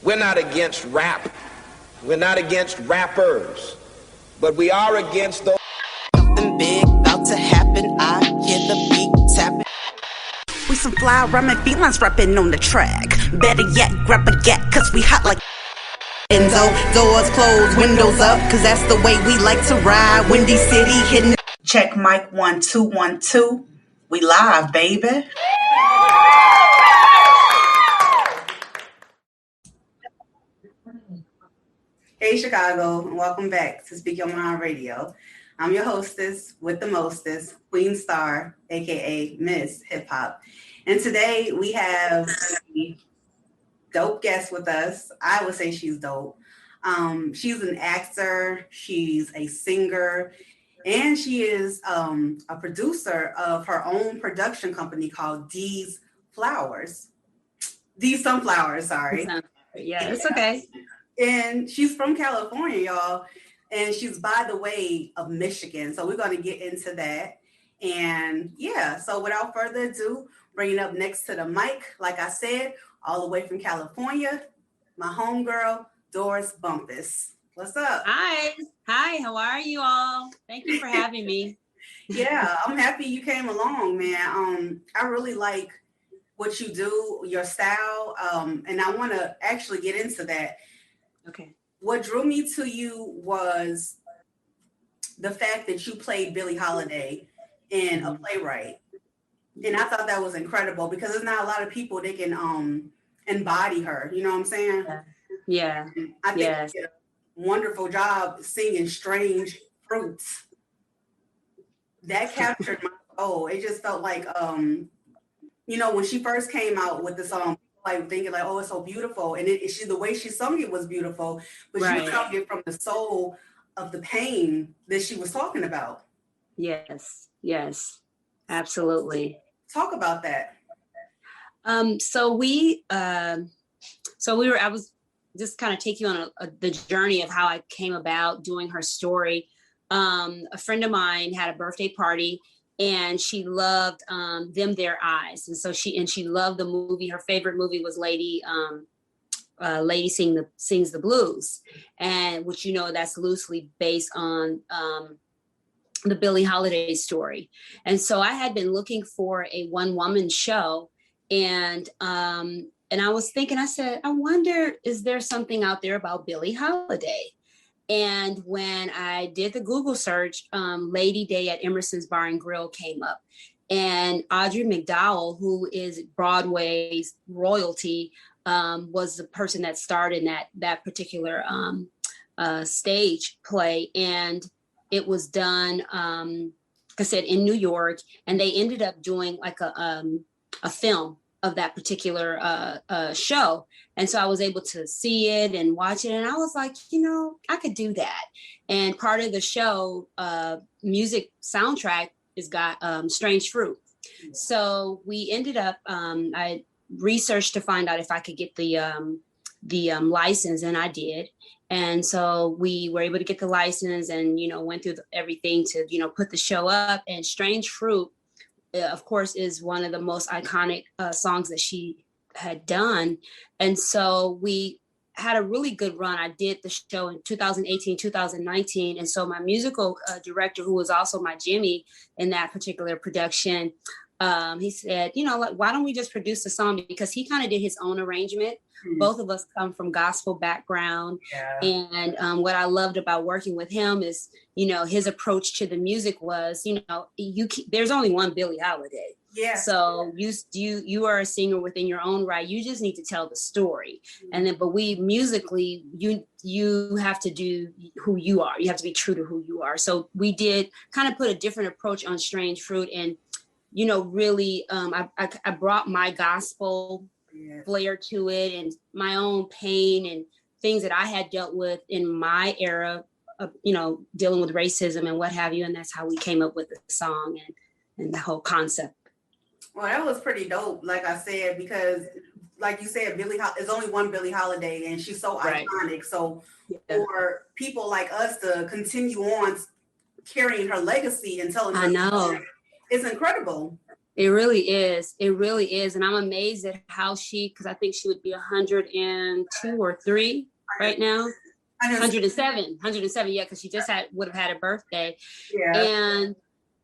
We're not against rap. We're not against rappers. But we are against those. Something big about to happen. I hear the beat tapping. We some fly rhyming felines rapping on the track. Better yet, grab a gat, cause we hot like Enzo. Doors closed, windows up, cause that's the way we like to ride. Windy City hitting. Check mic 1 2 1 2. We live, baby. Hey Chicago, and welcome back to Speak Your Mind Radio. I'm your hostess with the mostest, Queen Starr, aka Miss Hip Hop. And today we have a dope guest with us. I would say she's dope. She's an actor, she's a singer, and she is a producer of her own production company called D's Flowers. D's Sunflowers, sorry. Yeah, it's okay. And she's from California, y'all. And she's by the way of Michigan. So we're going to get into that. And yeah, so without further ado, bringing up next to the mic, like I said, all the way from California, my homegirl, Doris Bumpus. What's up? Hi, how are you all? Thank you for having me. Yeah, I'm happy you came along, man. I really like what you do, your style. And I want to actually get into that. Okay. What drew me to you was the fact that you played Billie Holiday in a playwright. And I thought that was incredible because there's not a lot of people that can embody her. You know what I'm saying? Yeah. I think you did a wonderful job singing Strange Fruits. That captured my soul. It just felt like, when she first came out with the song, like thinking like, oh, it's so beautiful. And the way she sung it was beautiful, but she sung it from the soul of the pain that she was talking about. Yes, absolutely. Talk about that. I was just kind of taking on the journey of how I came about doing her story. A friend of mine had a birthday party and she loved Them Their Eyes. And so she loved the movie. Her favorite movie was Lady Sings the Blues, and which, that's loosely based on the Billie Holiday story. And so I had been looking for a one-woman show, and I was thinking, I said, I wonder, is there something out there about Billie Holiday? And when I did the Google search, Lady Day at Emerson's Bar and Grill came up. And Audrey McDowell, who is Broadway's royalty, was the person that starred in that particular stage play. And it was done, like I said, in New York. And they ended up doing like a film of that particular show. And so I was able to see it and watch it. And I was like, I could do that. And part of the show, music soundtrack is got Strange Fruit. So we ended up, I researched to find out if I could get the license, and I did. And so we were able to get the license and, went through everything to, put the show up. And Strange Fruit, of course, is one of the most iconic songs that she had done. And so we had a really good run. I did the show in 2018, 2019. And so my musical director, who was also my Jimmy in that particular production, he said, why don't we just produce the song? Because he kind of did his own arrangement. Both of us come from gospel background. Yeah. And what I loved about working with him is, his approach to the music was, there's only one Billie Holiday. Yeah. So you are a singer within your own right. You just need to tell the story. And then, but we musically, you have to do who you are. You have to be true to who you are. So we did kind of put a different approach on Strange Fruit. And, really, I brought my gospel flair to it and my own pain and things that I had dealt with in my era of, dealing with racism and what have you. And that's how we came up with the song and the whole concept. Well, that was pretty dope, like I said, because like you said, there's only one Billie Holiday and she's so iconic. So for people like us to continue on carrying her legacy and telling her story, it's incredible. It really is. It really is. And I'm amazed at how because I think she would be 102 or 3 right now. 107. Yeah, because she just would have had a birthday. Yeah. And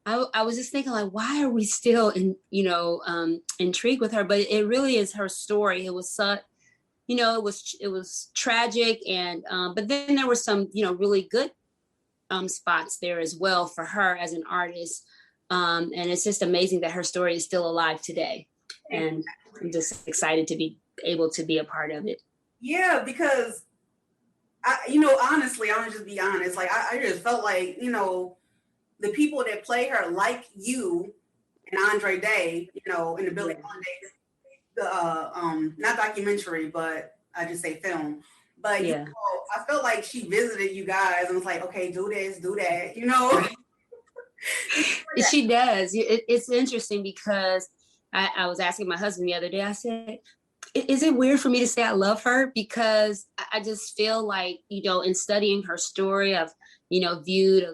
I was just thinking, like, why are we still intrigued with her? But it really is her story. It was such, it was tragic, and but then there were some, really good spots there as well for her as an artist. And it's just amazing that her story is still alive today. And I'm just excited to be able to be a part of it. Yeah, because honestly, I'm gonna just be honest. Like I just felt like, the people that play her, like you and Andre Day, in the Billie Holiday, not documentary, but I just say film. But I felt like she visited you guys and was like, okay, do this, do that, She does. It's interesting because I was asking my husband the other day, I said, is it weird for me to say I love her? Because I just feel like, in studying her story, I've, viewed,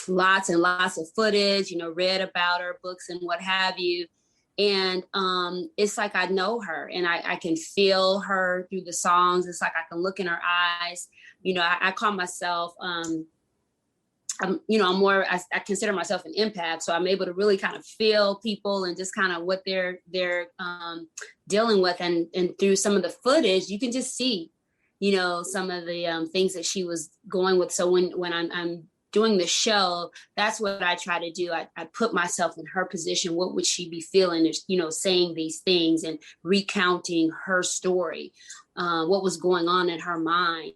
lots and lots of footage, read about her books and what have you. And it's like I know her and I can feel her through the songs. It's like I can look in her eyes. I call myself, I'm more, I consider myself an empath. So I'm able to really kind of feel people and just kind of what they're dealing with. And through some of the footage, you can just see, some of the things that she was going with. So when I'm doing the show, that's what I try to do. I put myself in her position. What would she be feeling, saying these things and recounting her story, what was going on in her mind.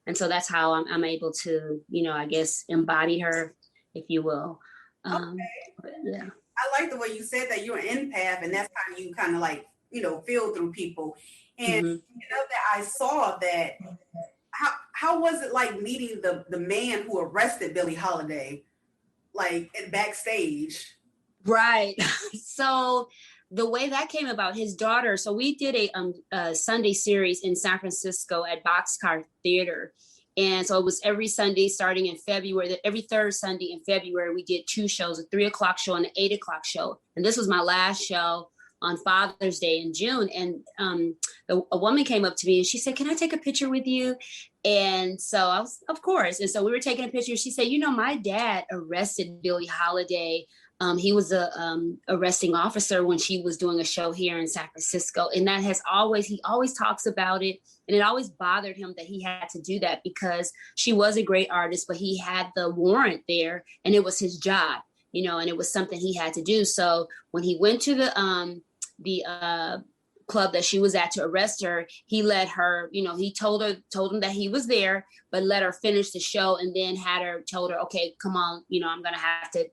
And so that's how I'm able to, I guess, embody her, if you will. Okay. Yeah. I like the way you said that you're an empath, and that's how you kind of like, feel through people. And that I saw that. How was it like meeting the man who arrested Billie Holiday, like backstage? Right. So the way that came about, his daughter, so we did a Sunday series in San Francisco at Boxcar Theater. And so it was every Sunday starting in February, every third Sunday in February, we did 2 shows, a 3:00 show and an 8:00 show. And this was my last show on Father's Day in June. And a woman came up to me and she said, "Can I take a picture with you?" And so I was, of course. And so we were taking a picture. She said, "My dad arrested Billie Holiday. He was a arresting officer when she was doing a show here in San Francisco." And that he always talks about it. And it always bothered him that he had to do that because she was a great artist, but he had the warrant there and it was his job, and it was something he had to do. So when he went to the club that she was at to arrest her, he let her, he told him that he was there, but let her finish the show and then told her, "Okay, come on, I'm going to have to,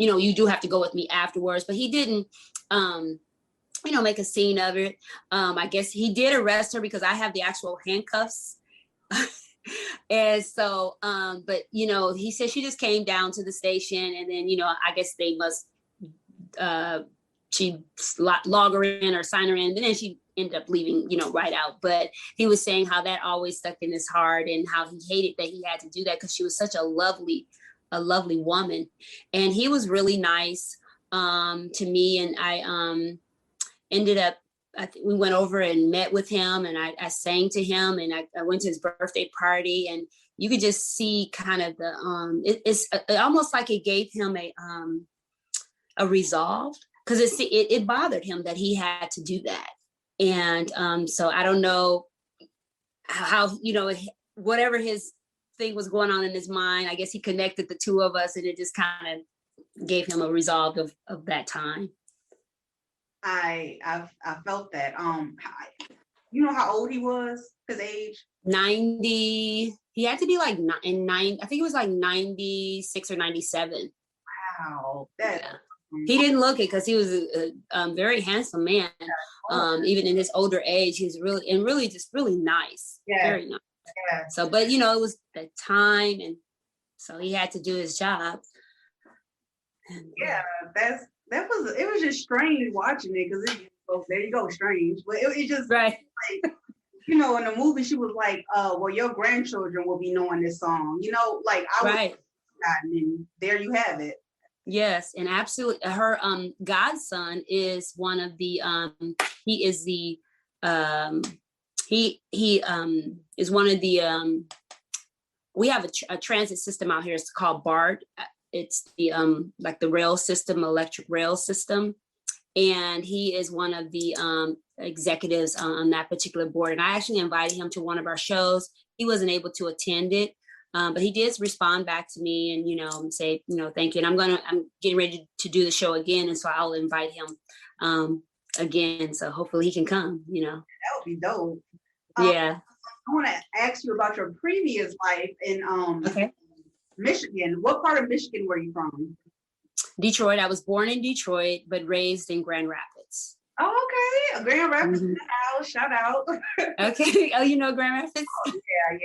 you do have to go with me afterwards." But he didn't, make a scene of it. I guess he did arrest her because I have the actual handcuffs. And so, but, he said she just came down to the station and then, I guess they must, she log her in or sign her in, and then she ended up leaving, right out. But he was saying how that always stuck in his heart and how he hated that he had to do that because she was such a lovely woman. And he was really nice to me. And I ended up, we went over and met with him and I sang to him and I went to his birthday party, and you could just see kind of the, it's almost like it gave him a resolve, because it bothered him that he had to do that. And so I don't know how, whatever his thing was going on in his mind, I guess he connected the two of us and it just kind of gave him a resolve of that time. I felt that. You know how old he was? His age? 90. He had to be like I think it was like 96 or 97. Wow. He didn't look it because he was a very handsome man. Even in his older age, he's really just really nice. Yeah. Very nice. Yeah. So, but it was the time, and so he had to do his job. Yeah, it was just strange watching it because there you go, strange. But it just right. Like, in the movie, she was like, "Well, your grandchildren will be knowing this song." Like I was, right. and there you have it. Yes, and absolutely. Her godson is one of the he is the um he is one of the we have a transit system out here. It's called BART. It's the like the rail system, electric rail system, and he is one of the executives on that particular board. And I actually invited him to one of our shows. He wasn't able to attend it, but he did respond back to me and, say, thank you. And I'm getting ready to do the show again. And so I'll invite him again. So hopefully he can come, That would be dope. Yeah. I want to ask you about your previous life in Okay. Michigan. What part of Michigan were you from? Detroit. I was born in Detroit, but raised in Grand Rapids. Oh, okay. Grand Rapids in the house. Shout out. Okay. Oh, you know Grand Rapids? Oh,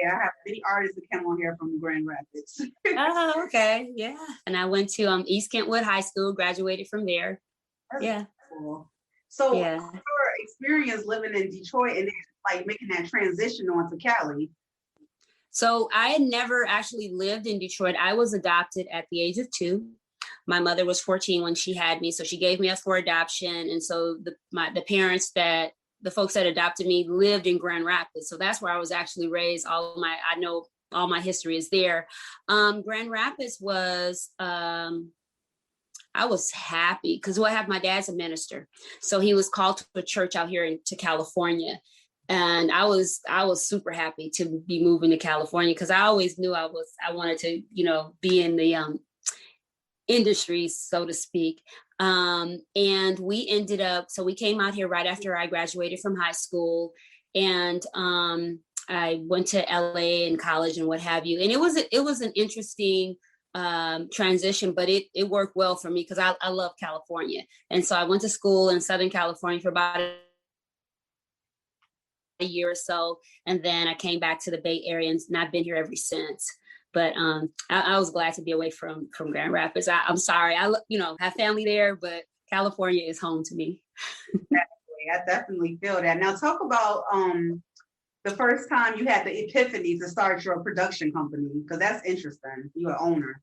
yeah. I have many artists that come on here from Grand Rapids. Oh, okay. Yeah. And I went to East Kentwood High School, graduated from there. That's cool. So yeah. your experience living in Detroit and then like making that transition onto Cali. So I had never actually lived in Detroit. I was adopted at the age of 2. My mother was 14 when she had me, so she gave me up for adoption. And so the folks that adopted me lived in Grand Rapids. So that's where I was actually raised. I know all my history is there. Grand Rapids was, I was happy because my dad's a minister. So he was called to a church out here to California. And I was super happy to be moving to California because I always knew I wanted to, be in the industry, so to speak. And we ended up, so we came out here right after I graduated from high school, and I went to LA and college and what have you. And it was an interesting transition, but it worked well for me because I love California. And so I went to school in Southern California for about a year or so, and then I came back to the Bay Area, and I've been here ever since. But I was glad to be away from Grand Rapids. I'm sorry, I have family there, but California is home to me. I definitely feel that. Now talk about the first time you had the epiphany to start your production company, because that's interesting. You're an owner.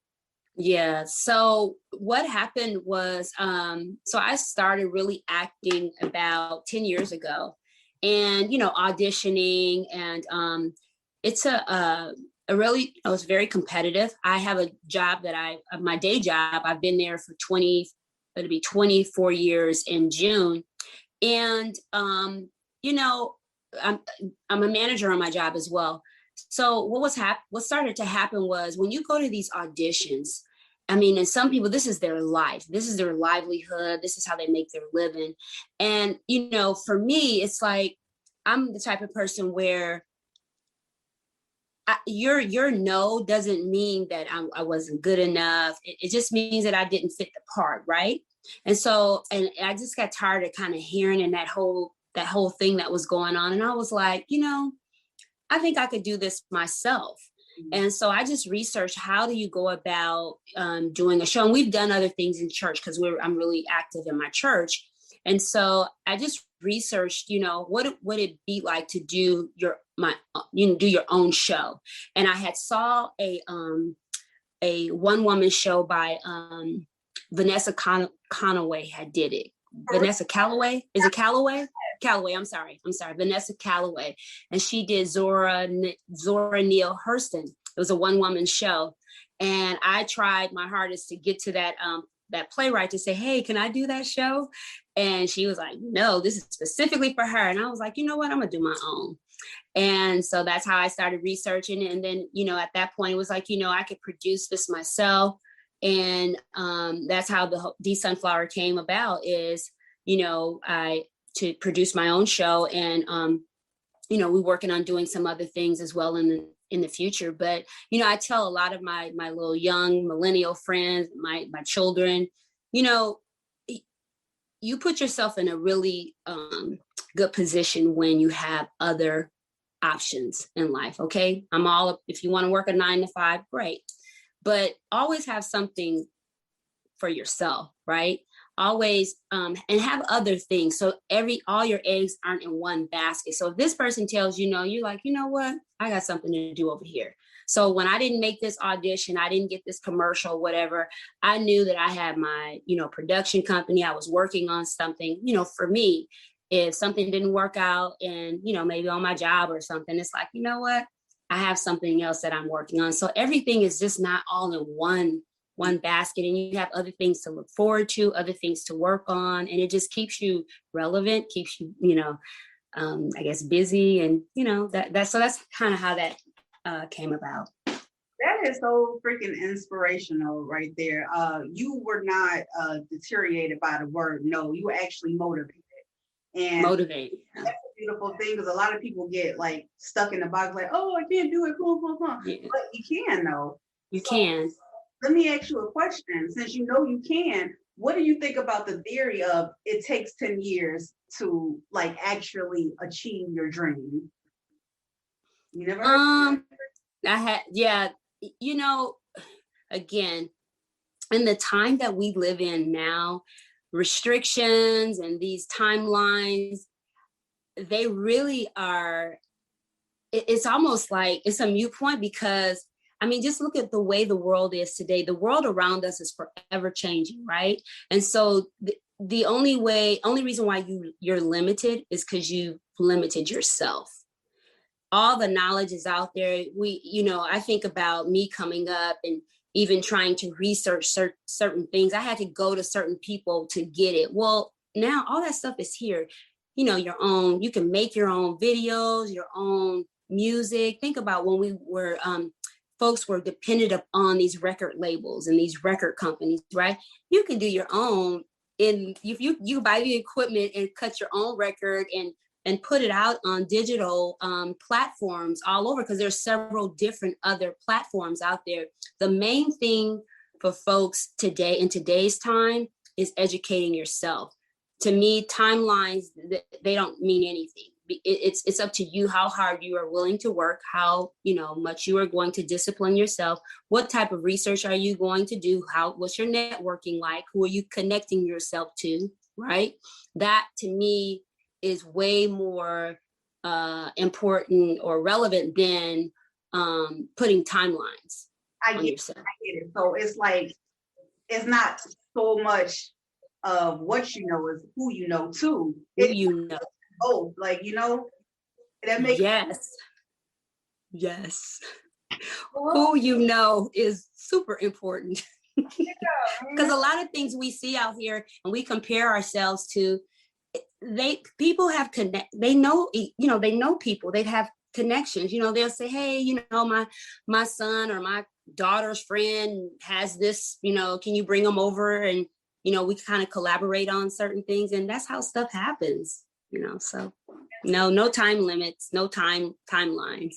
Yeah. So what happened was, so I started really acting about 10 years ago, and auditioning, and it's I was very competitive. I have a job my day job, I've been there for it'll be 24 years in June. And, I'm a manager on my job as well. So what started to happen was when you go to these auditions, and some people, this is their life. This is their livelihood. This is how they make their living. And, for me, it's like, I'm the type of person where your no doesn't mean that I wasn't good enough. It just means that I didn't fit the part, right? And so, and I just got tired of kind of hearing in that whole thing that was going on. And I was like, I think I could do this myself. Mm-hmm. And so I just researched, how do you go about doing a show? And we've done other things in church because I'm really active in my church. And so I just researched, what would it be like to do do your own show? And I had saw a one woman show by Vanessa Conaway had did it. Vanessa Calloway, is it Calloway? Calloway, I'm sorry, Vanessa Calloway, and she did Zora Neale Hurston. It was a one woman show, and I tried my hardest to get to that playwright to say, hey, can I do that show? And she was like, no, this is specifically for her. And I was like, you know what, I'm gonna do my own. And so that's how I started researching. And then, at that point, it was like, I could produce this myself. And that's how the Sunflower came about, is, to produce my own show. And, we're working on doing some other things as well in the future. But, I tell a lot of my little young millennial friends, my children, you put yourself in a really good position when you have other options in life. Okay. If you want to work a 9 to 5, great, but always have something for yourself. Right. always and have other things. So all your eggs aren't in one basket. So if this person tells you no, you're like, you know what? I got something to do over here. So when I didn't make this audition, I didn't get this commercial, whatever, I knew that I had my, production company. I was working on something, for me, if something didn't work out and, maybe on my job or something, it's like, you know what? I have something else that I'm working on. So everything is just not all in one basket, and you have other things to look forward to, other things to work on. And it just keeps you relevant, keeps you, I guess, busy. And, so that's kind of how that came about. That is so freaking inspirational right there. You were not deteriorated by the word no, you were actually motivated. And motivate. Yeah. That's a beautiful thing, because a lot of people get like stuck in the box, like, oh, I can't do it. Yeah. But you can though. You can. Let me ask you a question. Since you know you can, what do you think about the theory of it takes 10 years to like actually achieve your dream? You never heard again, in the time that we live in now, restrictions and these timelines, they really are, it's almost like it's a moot point, because just look at the way the world is today. The world around us is forever changing, right? And so the only reason why you're limited is because you've limited yourself. All the knowledge is out there. I think about me coming up and even trying to research certain things. I had to go to certain people to get it. Well, now all that stuff is here. You can make your own videos, your own music. Think about when we were, folks were dependent upon these record labels and these record companies, right? You can do your own, and you buy the equipment and cut your own record and put it out on digital platforms all over, because there's several different other platforms out there. The main thing for folks today, in today's time, is educating yourself. To me, timelines, they don't mean anything. It's up to you how hard you are willing to work, how much you are going to discipline yourself, what type of research are you going to do, what's your networking like, who are you connecting yourself to, right? That to me is way more important or relevant than putting timelines on yourself. I get it. So it's like, it's not so much of what you know, is who you know too. Both, like, that makes yes. Who you know is super important. Because a lot of things we see out here and we compare ourselves to, people have they know people, they have connections. They'll say, hey, my son or my daughter's friend has this, can you bring them over? And we kind of collaborate on certain things, and that's how stuff happens. So no time limits, no timelines.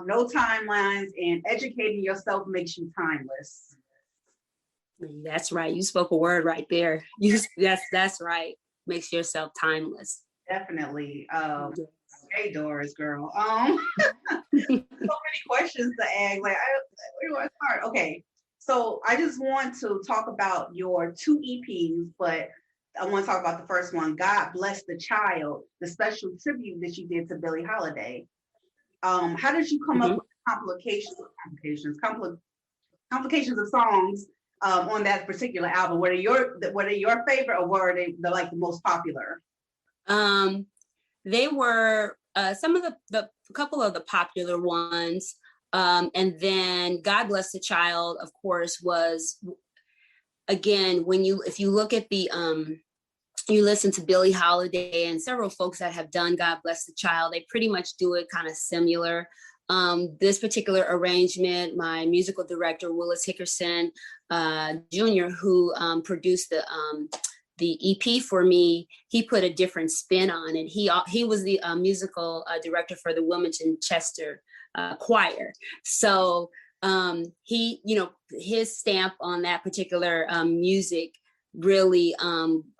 No timelines, and educating yourself makes you timeless. That's right. You spoke a word right there. That's right. Makes yourself timeless. Definitely. Hey, Doris, girl. So many questions to ask. Like, where do I start? Okay, so I just want to talk about your 2 EPs, but I want to talk about the first one, God Bless the Child, the special tribute that you did to Billie Holiday. How did you come up with complications of songs on that particular album? What are your favorite, or were they the most popular? They were some of the couple of the popular ones, and then God Bless the Child, of course, was, again, if you look at the you listen to Billie Holiday and several folks that have done God Bless the Child, they pretty much do it kind of similar. This particular arrangement, my musical director, Willis Hickerson Jr., who produced the EP for me, he put a different spin on it. He was the musical director for the Wilmington Chester Choir. So his stamp on that particular music really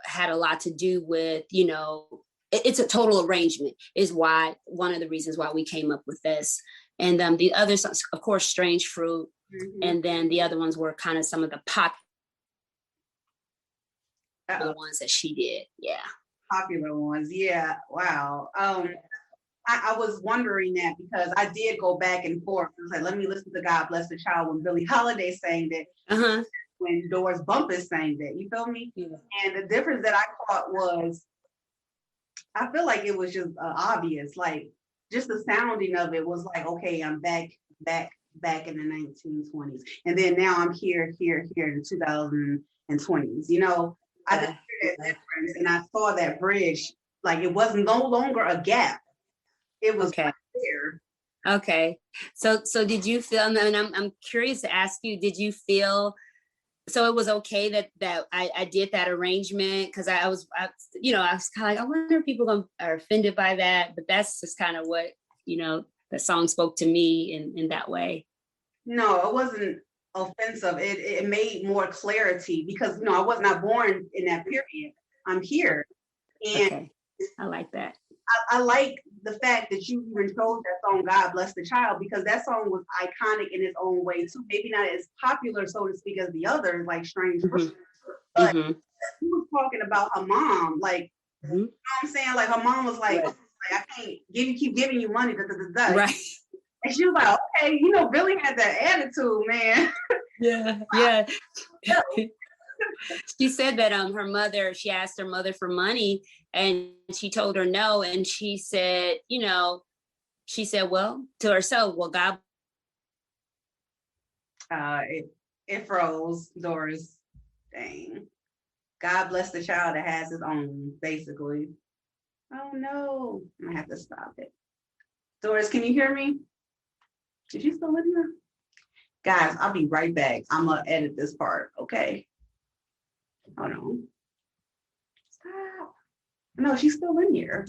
had a lot to do with, it's a total arrangement, is why one of the reasons why we came up with this. And the other songs, of course, Strange Fruit. Mm-hmm. And then the other ones were kind of some of the pop. the ones that she did. Yeah. Popular ones. Yeah. Wow. I was wondering that because I did go back and forth. I was like, let me listen to God Bless the Child when Billie Holiday sang that, when Doris Bumpus sang that. You feel me? Yeah. And the difference that I caught was, I feel like it was just obvious. Like, just the sounding of it was like, okay, I'm back in the 1920s. And then now I'm here in the 2020s. You know, I did hear that difference and I saw that bridge. Like, it was no longer a gap. It was right there. Okay. So did you feel, and I'm curious to ask you, did you feel, so it was okay that I did that arrangement? Because I was kind of like, I wonder if people are offended by that, but that's just kind of what, the song spoke to me in that way. No, it wasn't offensive. It made more clarity because, I was not born in that period. I'm here. And okay. I like that. I like the fact that you even chose that song, God Bless the Child, because that song was iconic in its own way too. Maybe not as popular, so to speak, as the others, like Strange Fruit, but he was talking about her mom, like, you know what I'm saying? Like, her mom was like, I can't keep giving you money, right. And she was like, okay, Billie had that attitude, man. Yeah. She said that she asked her mother for money and she told her no. And she said, well, to herself, well, God. It froze, Doris. Dang. God bless the child that has his own, basically. Oh no, I'm gonna have to stop it. Doris, can you hear me? Is you still in here? Guys, I'll be right back. I'm gonna edit this part, okay? Hold on. Stop. No, she's still in here.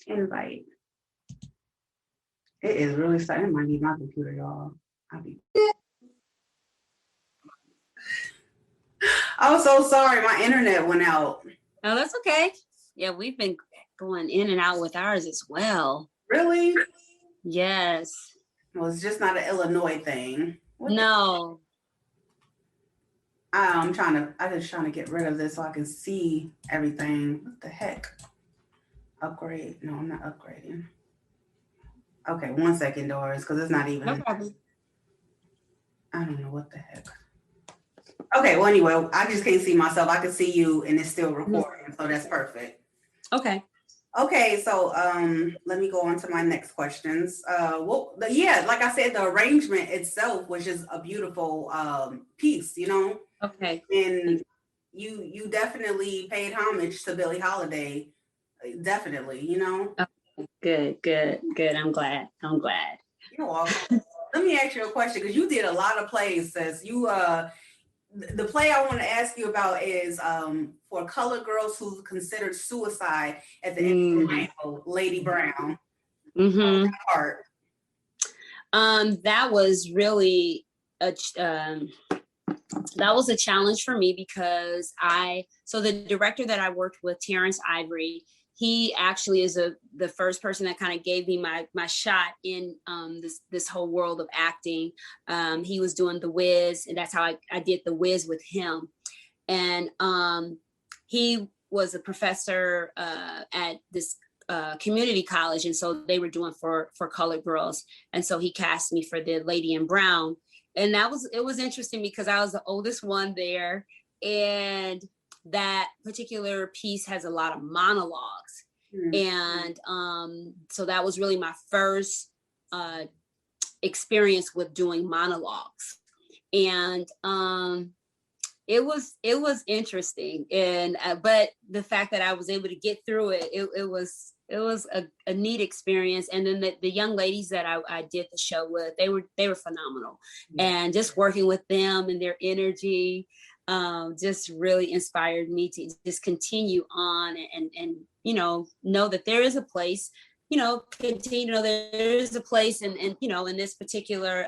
Invite. It is really sad. It might be my computer, y'all. I'm so sorry. My internet went out. Oh, that's okay. Yeah, we've been going in and out with ours as well. Really? Yes. Well, it's just not an Illinois thing. No. I'm just trying to get rid of this so I can see everything. What the heck? Upgrade? No, I'm not upgrading. Okay, 1 second, Doris, because it's not even. No problem. I don't know what the heck. Okay, well, anyway, I just can't see myself. I can see you, and it's still recording, so that's perfect. Okay. Okay, so let me go on to my next questions. Like I said, the arrangement itself was just a beautiful piece, Okay. And you definitely paid homage to Billie Holiday, definitely, Okay, good. I'm glad. You're welcome. Let me ask you a question because you did a lot of plays, sis. The play I want to ask you about is for colored girls who considered suicide at the end of the rainbow, Lady Brown. That part. That was really that was a challenge for me because so the director that I worked with, Terrence Ivory, he actually is the first person that kind of gave me my shot in this whole world of acting. He was doing The Wiz, and that's how I did The Wiz with him. And he was a professor at this community college, and so they were doing for colored girls. And so he cast me for the Lady in Brown, and it was interesting because I was the oldest one there, and that particular piece has a lot of monologues. And so that was really my first experience with doing monologues. And it was interesting. And but the fact that I was able to get through it was a neat experience. And then the young ladies that I did the show with, they were phenomenal. And just working with them and their energy just really inspired me to just continue on and know that there is a place, continue to know there is a place and in this particular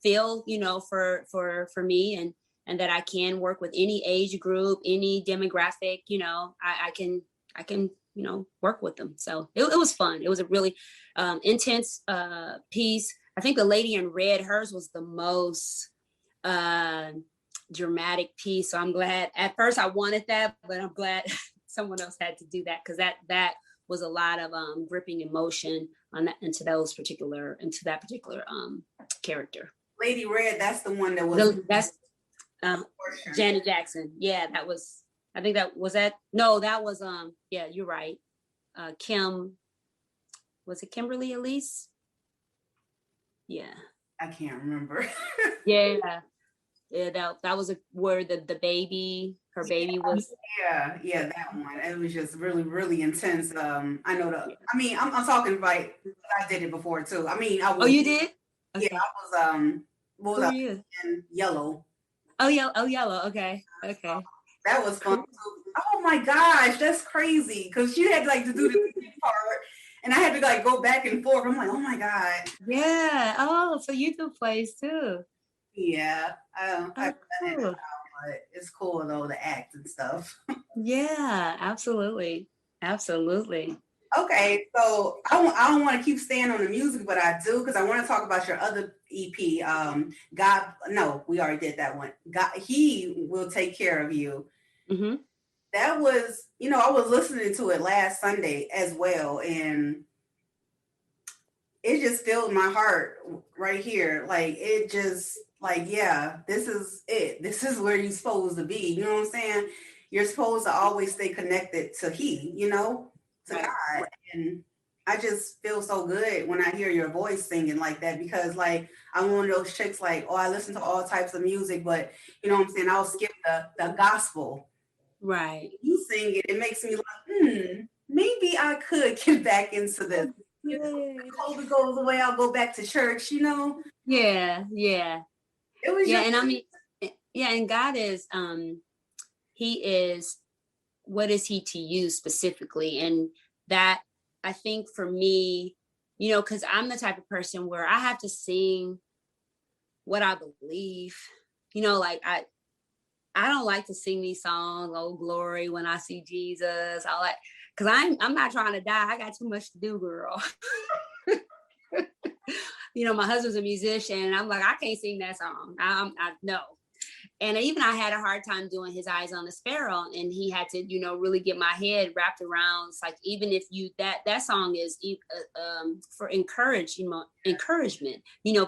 field, for me, and that I can work with any age group, any demographic, I can work with them. So it was fun. It was a really intense piece. I think the Lady in Red, hers was the most dramatic piece. So I'm glad. At first, I wanted that, but I'm glad someone else had to do that, because that was a lot of gripping emotion on that, into that particular character. Lady Red, that's the one that was. That's Janet Jackson. Yeah, that was. I think that was that. No, that was Yeah, you're right. Kim. Was it Kimberly Elise? Yeah. I can't remember. Yeah. That was where the baby, her baby was. Yeah, that one. It was just really, really intense. I know I'm talking like I did it before too. I mean, I was. Oh, you did? Okay. Yeah, I was. What was Who I? are you? In Yellow. Oh, Yellow. Oh, Yellow. Okay. Okay. That was fun too. Oh my gosh, that's crazy. Because you had like to do the part, and I had to like go back and forth. I'm like, oh my god. Yeah. Oh, so you do plays too. Yeah. I've done it Cool. now, but it's cool though to act and stuff. Yeah, absolutely. Absolutely. Okay, so I don't want to keep staying on the music, but I do, because I want to talk about your other EP. God, no, we already did that one. God, He Will Take Care of You. Mm-hmm. That was, I was listening to it last Sunday as well, and it just filled my heart right here. Like, it just, like, yeah, this is it. This is where you're supposed to be. You know what I'm saying? You're supposed to always stay connected to to Right. God. And I just feel so good when I hear your voice singing like that, because like I'm one of those chicks like, oh, I listen to all types of music, but you know what I'm saying, I'll skip the gospel. Right. You sing it, it makes me like, maybe I could get back into this. The COVID goes away, I'll go back to church, Yeah, yeah. It was And I mean, yeah, and God is He is, what is He to you specifically? And that, I think for me, because I'm the type of person where I have to sing what I believe. Like I don't like to sing these songs, oh glory, when I see Jesus. Because I'm not trying to die. I got too much to do, girl. My husband's a musician, and I'm like, I can't sing that song. I no. And even I had a hard time doing His Eyes on the Sparrow, and he had to, really get my head wrapped around. It's like, even if that song is for encouragement.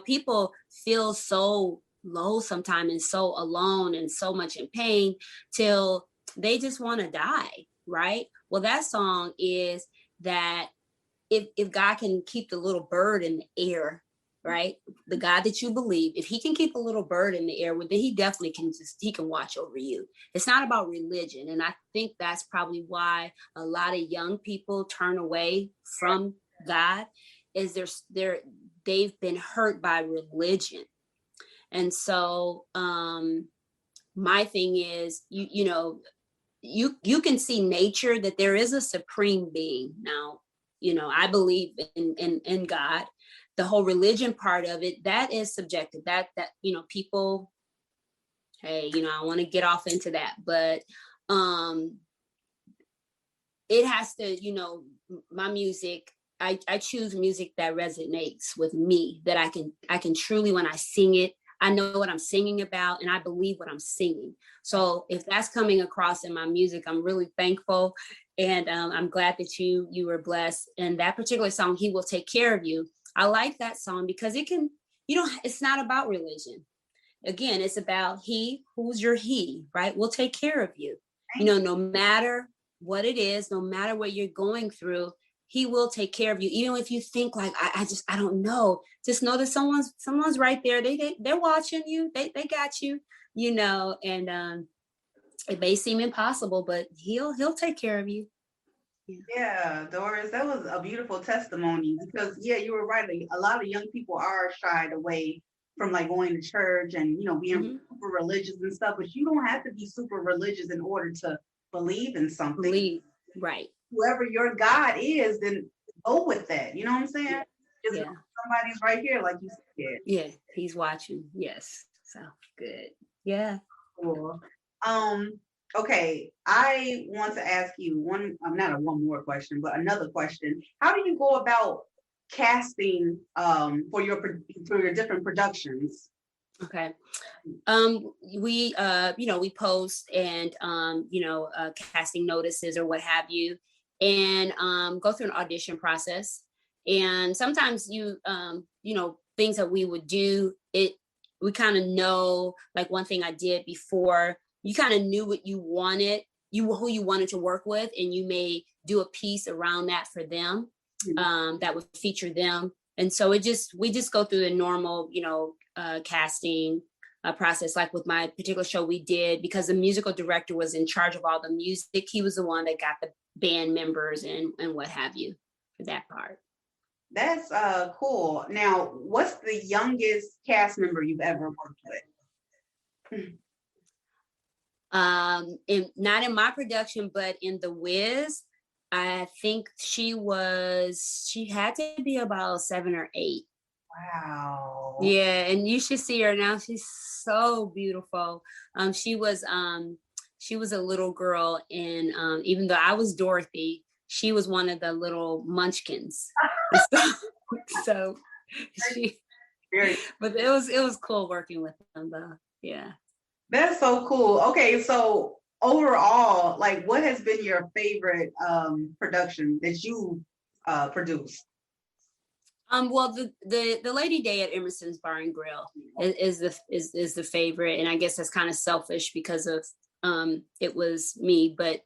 People feel so low sometimes and so alone and so much in pain till they just want to die, right? Well, that song is that if God can keep the little bird in the air, right? The God that you believe, if He can keep a little bird in the air, well, then He definitely He can watch over you. It's not about religion. And I think that's probably why a lot of young people turn away from God, is they've been hurt by religion. And so my thing is, you can see nature, that there is a supreme being. Now, I believe in God. The whole religion part of it, that is subjective. That people, hey, I want to get off into that, but it has to, my music, I choose music that resonates with me, that I can truly, when I sing it, I know what I'm singing about, and I believe what I'm singing. So if that's coming across in my music, I'm really thankful. And I'm glad that you were blessed. And that particular song, He Will Take Care of You, I like that song because it can, it's not about religion. Again, it's about He, who's your He, right? Will take care of you. No matter what it is, no matter what you're going through, He will take care of you. Even if you think like, I don't know, just know that someone's right there. They're watching you. They got you, and it may seem impossible, but he'll take care of you. Yeah, Doris, that was a beautiful testimony, because you were right. A lot of young people are shied away from like going to church and being super religious and stuff, but you don't have to be super religious in order to believe in something. Right. Whoever your God is, then go with that. You know what I'm saying? Somebody's right here, like you said. Yeah, He's watching. Yes. So good. Yeah. Cool. Okay, I want to ask you not one more question, but another question. How do you go about casting for your different productions? Okay. We we post and casting notices or what have you, and go through an audition process. And sometimes things that we would do, we kind of know, like one thing I did before, you kind of knew what you wanted, who you wanted to work with, and you may do a piece around that for them, that would feature them. And so we just go through the normal, casting process. Like with my particular show we did, because the musical director was in charge of all the music, he was the one that got the band members and what have you for that part. That's cool. Now, what's the youngest cast member you've ever worked with? Not in my production, but in The Wiz, I think she had to be about 7 or 8. Wow. Yeah, and you should see her now. She's so beautiful. She was a little girl, and even though I was Dorothy, she was one of the little munchkins. so but it was cool working with them though. Yeah. That's so cool. Okay, so overall, like, what has been your favorite production that you produced? Well, the Lady Day at Emerson's Bar and Grill is the favorite, and I guess that's kind of selfish because of it was me, but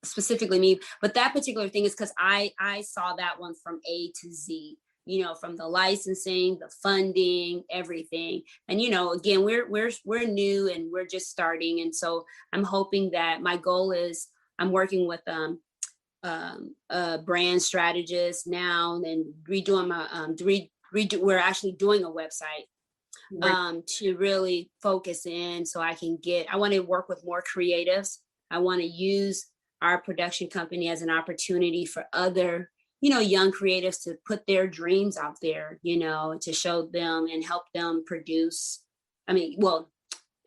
specifically me. But that particular thing is because I saw that one from A to Z. From the licensing, the funding, everything. And again, we're new and we're just starting, and so I'm hoping that my goal is I'm working with a brand strategist now and redoing my we're actually doing a website to really focus in, so I want to work with more creatives. I want to use our production company as an opportunity for other young creatives to put their dreams out there, to show them and help them produce.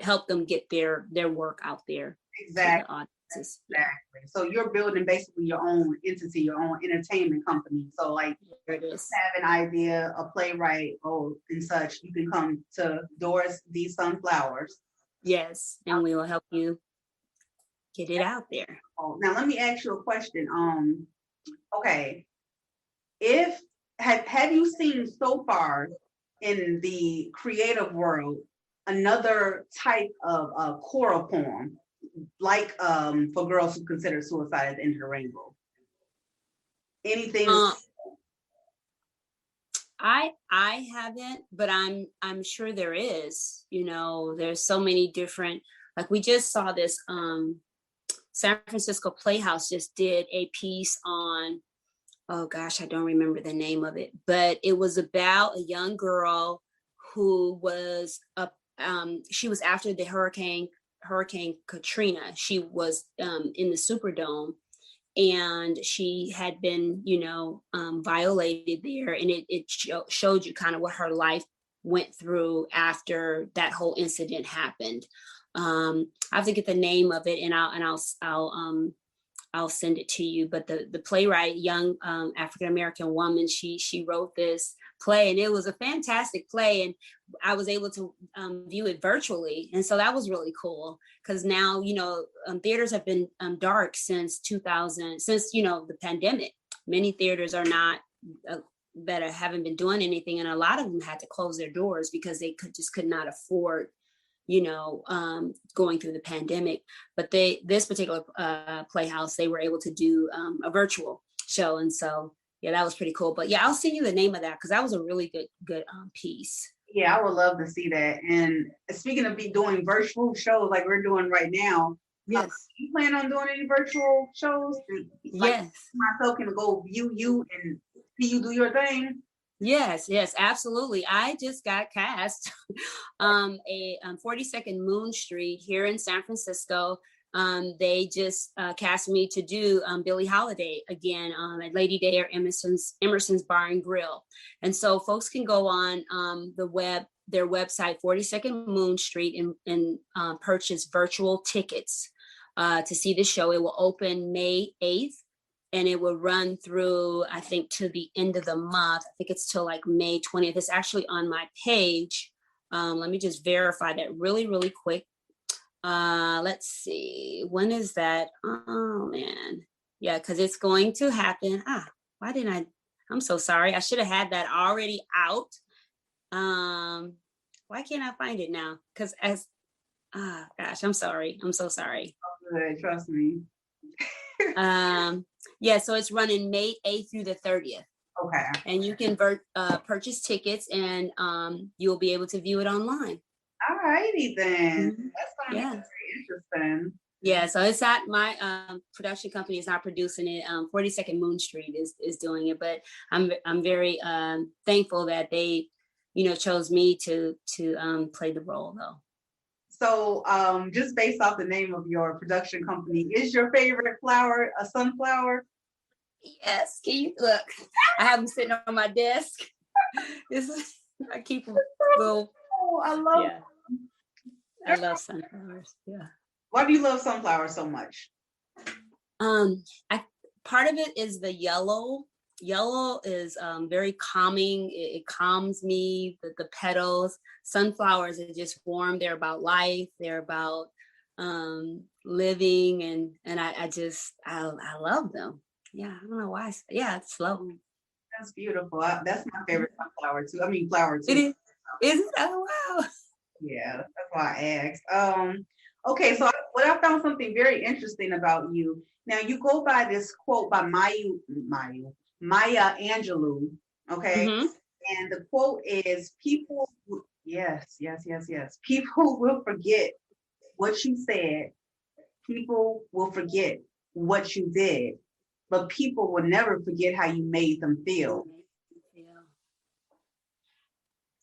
Help them get their work out there. Exactly. Exactly. So you're building basically your own entity, your own entertainment company. So like, have an idea, a playwright, and such, you can come to Doris the Sunflowers. Yes, and we will help you get it out there. Now let me ask you a question. Okay. Have you seen so far in the creative world another type of choral poem, like for girls who consider suicide at the end of the rainbow? Anything? I haven't, but I'm sure there is. There's so many different. Like we just saw this. San Francisco Playhouse just did a piece on. Oh gosh, I don't remember the name of it, but it was about a young girl who was she was after the Hurricane Katrina. She was in the Superdome, and she had been, violated there, and it showed you kind of what her life went through after that whole incident happened. I have to get the name of it, and I'll send it to you. But the playwright, young African American woman, she wrote this play, and it was a fantastic play, and I was able to view it virtually, and so that was really cool, because now theaters have been dark since 2000, since the pandemic. Many theaters are not haven't been doing anything, and a lot of them had to close their doors because they could not afford going through the pandemic. But this particular playhouse, they were able to do a virtual show, and so yeah, that was pretty cool. But yeah, I'll send you the name of that, because that was a really good piece. Yeah, I would love to see that. And speaking of doing virtual shows like we're doing right now, yes, you plan on doing any virtual shows? Yes, myself can go view you and see you do your thing. Yes, absolutely. I just got cast a 42nd Moon Street here in San Francisco. They just cast me to do Billie Holiday again at Lady Day or Emerson's Bar and Grill. And so folks can go on their website, 42nd Moon Street, and purchase virtual tickets to see the show. It will open May 8th. And it will run through, I think, to the end of the month. I think it's till like May 20th. It's actually on my page Let me just verify that really, really quick. Let's see. When is that? Oh man. Yeah, because it's going to happen. Why didn't I'm so sorry. I should have had that already out. Why can't I find it now? Because gosh, I'm sorry. I'm so sorry. Good, trust me. Yeah, so it's running May 8th through the 30th. Okay. And you can purchase tickets, and you'll be able to view it online. All righty then. Mm-hmm. That's going to be very interesting. Yeah, so it's not my production company is not producing it. 42nd Moon Street is doing it, but I'm very thankful that they, chose me to play the role though. So just based off the name of your production company, is your favorite flower a sunflower? Yes. Can you look? I have them sitting on my desk. I keep them little. Oh, I love. Yeah. I love sunflowers. Yeah. Why do you love sunflowers so much? Part of it is the yellow. Yellow is very calming. It calms me. The petals. Sunflowers are just warm. They're about life. They're about living, and I love them. Yeah, I don't know why. Yeah, it's love. That's beautiful. That's my favorite sunflower too. I mean, flower too. It is. Is it? Oh wow. Yeah, that's why I asked. Okay, so I found something very interesting about you. Now you go by this quote by Maya Angelou. Okay, Mm-hmm. and the quote is, "People, yes. People will forget what you said. People will forget what you did, but people will never forget how you made them feel."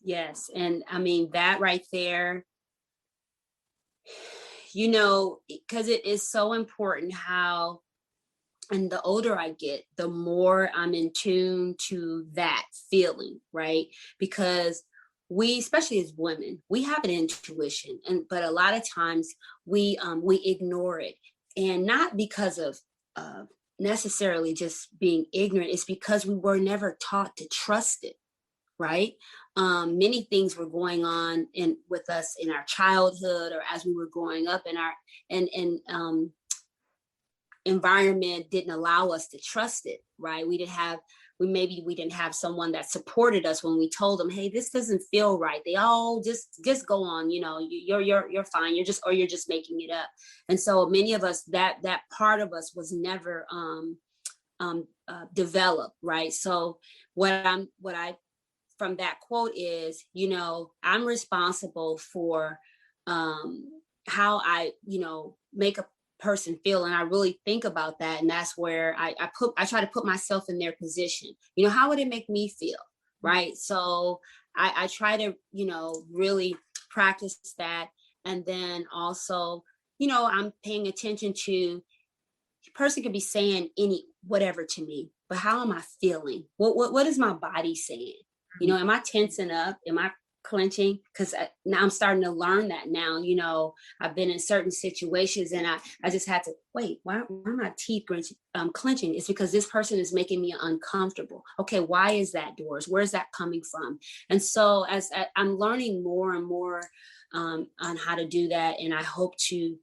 Yes, and I mean that right there. Because it is so important how, and the older I get, the more I'm in tune to that feeling, right? Because we, especially as women, we have an intuition, but a lot of times we ignore it, and not because of necessarily just being ignorant. It's because we were never taught to trust it, right? Many things were going on with us in our childhood, or as we were growing up, in our environment didn't allow us to trust it, right? We didn't have someone that supported us when we told them, hey, this doesn't feel right. They all just go on, you're fine. You're just making it up. And so many of us, that part of us was never developed, right? So what I from that quote is, I'm responsible for how I, make a person feel. And I really think about that. And that's where I try to put myself in their position. How would it make me feel? Right. So I try to, really practice that. And then also, I'm paying attention to, the person could be saying whatever to me, but how am I feeling? What is my body saying? Am I tensing up? Am I clenching? Because now I'm starting to learn that now. I've been in certain situations, and I just had to wait. Why are my teeth clenching? It's because this person is making me uncomfortable. Okay, why is that, Doris? Where's that coming from? And so as I'm learning more and more on how to do that, and I hope to,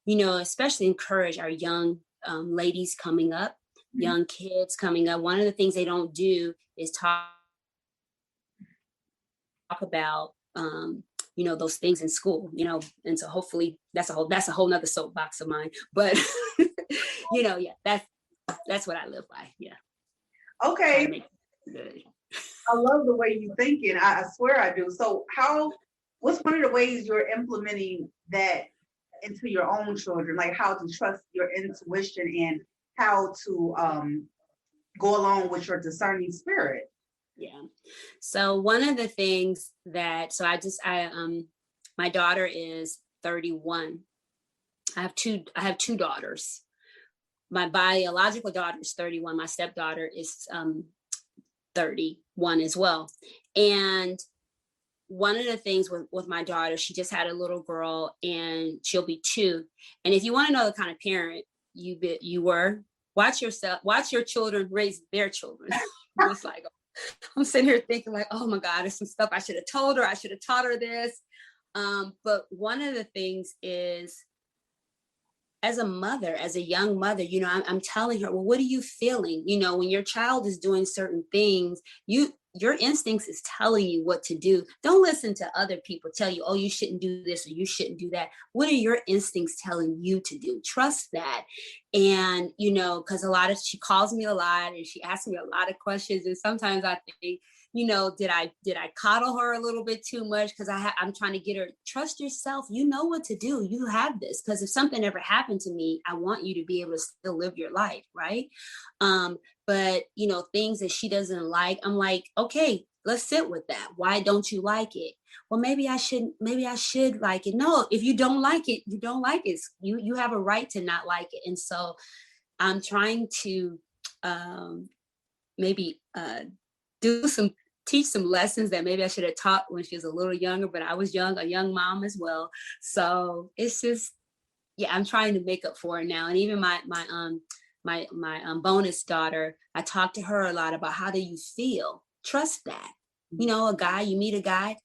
especially encourage our young ladies coming up, young kids coming up. One of the things they don't do is talk about those things in school, and so hopefully that's a whole nother soapbox of mine, but that's what I live by. Yeah. Okay. I love the way you thinking. I swear I do. So what's one of the ways you're implementing that into your own children, like how to trust your intuition and how to go along with your discerning spirit? Yeah. So one of the things that, my daughter is 31. I have two daughters. My biological daughter is 31. My stepdaughter is 31 as well. And one of the things with my daughter, she just had a little girl, and she'll be 2. And if you want to know the kind of parent you were, watch your children raise their children. It's like, I'm sitting here thinking like, oh my God, there's some stuff I should have told her. I should have taught her this. But one of the things is, as a mother, as a young mother, you know, I'm telling her, well, what are you feeling? You know, when your child is doing certain things, your instincts is telling you what to do. Don't listen to other people tell you, oh, you shouldn't do this or you shouldn't do that. What are your instincts telling you to do? Trust that. And, you know, because she calls me a lot and she asks me a lot of questions. And sometimes I think, you know, did I coddle her a little bit too much? Because I'm trying to get her, trust yourself. You know what to do. You have this. Because if something ever happened to me, I want you to be able to still live your life, right? But, you know, things that she doesn't like, I'm like, okay, let's sit with that. Why don't you like it? Well, maybe I should like it. No, if you don't like it, you don't like it. You have a right to not like it. And so I'm trying to maybe teach some lessons that maybe I should have taught when she was a little younger, but I was a young mom as well. So it's just, yeah, I'm trying to make up for it now. And even my bonus daughter, I talk to her a lot about, how do you feel? Trust that. You know, you meet a guy,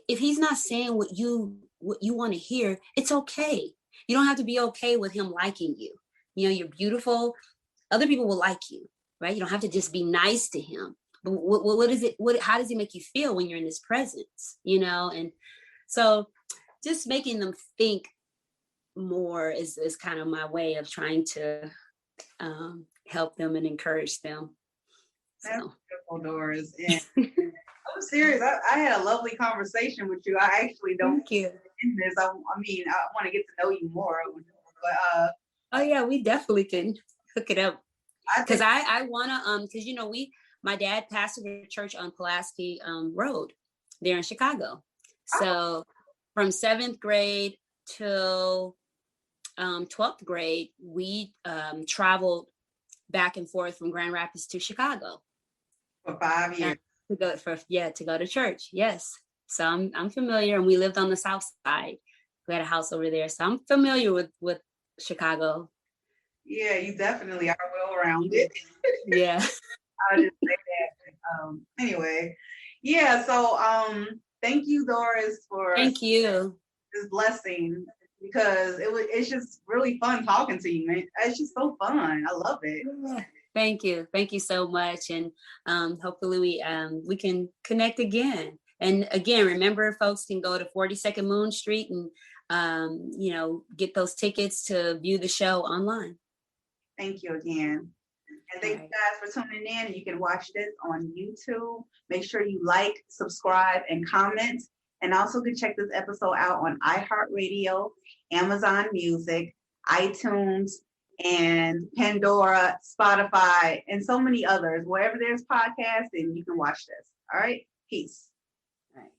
if he's not saying what you want to hear, it's okay. You don't have to be okay with him liking you. You know, you're beautiful. Other people will like you, right? You don't have to just be nice to him. But how does it make you feel when you're in his presence? You know, and so just making them think more is kind of my way of trying to help them and encourage them. That's beautiful, Doris. And I'm serious. I had a lovely conversation with you. I actually don't. Thank you. In this, I mean, I want to get to know you more. But oh yeah, we definitely can hook it up. Because I wanna because you know my dad pastored a church on Pulaski Road there in Chicago. So from 7th grade till 12th grade, we traveled back and forth from Grand Rapids to Chicago for 5 years to go to church. Yes, so I'm familiar, and we lived on the south side. We had a house over there, so I'm familiar with Chicago. Yeah, you definitely are well-rounded. Yeah. I'll just say that. Anyway, yeah. So, thank you, Doris, for thank you this blessing, because it's just really fun talking to you, man. It's just so fun. I love it. Yeah. Thank you so much, and hopefully we can connect again. And again, remember, folks can go to 42nd Moon Street and you know, get those tickets to view the show online. Thank you again. And thank you guys for tuning in. You can watch this on YouTube. Make sure you like, subscribe, and comment. And also can check this episode out on iHeartRadio, Amazon Music, iTunes, and Pandora, Spotify, and so many others. Wherever there's podcasts, then you can watch this. All right? Peace. All right.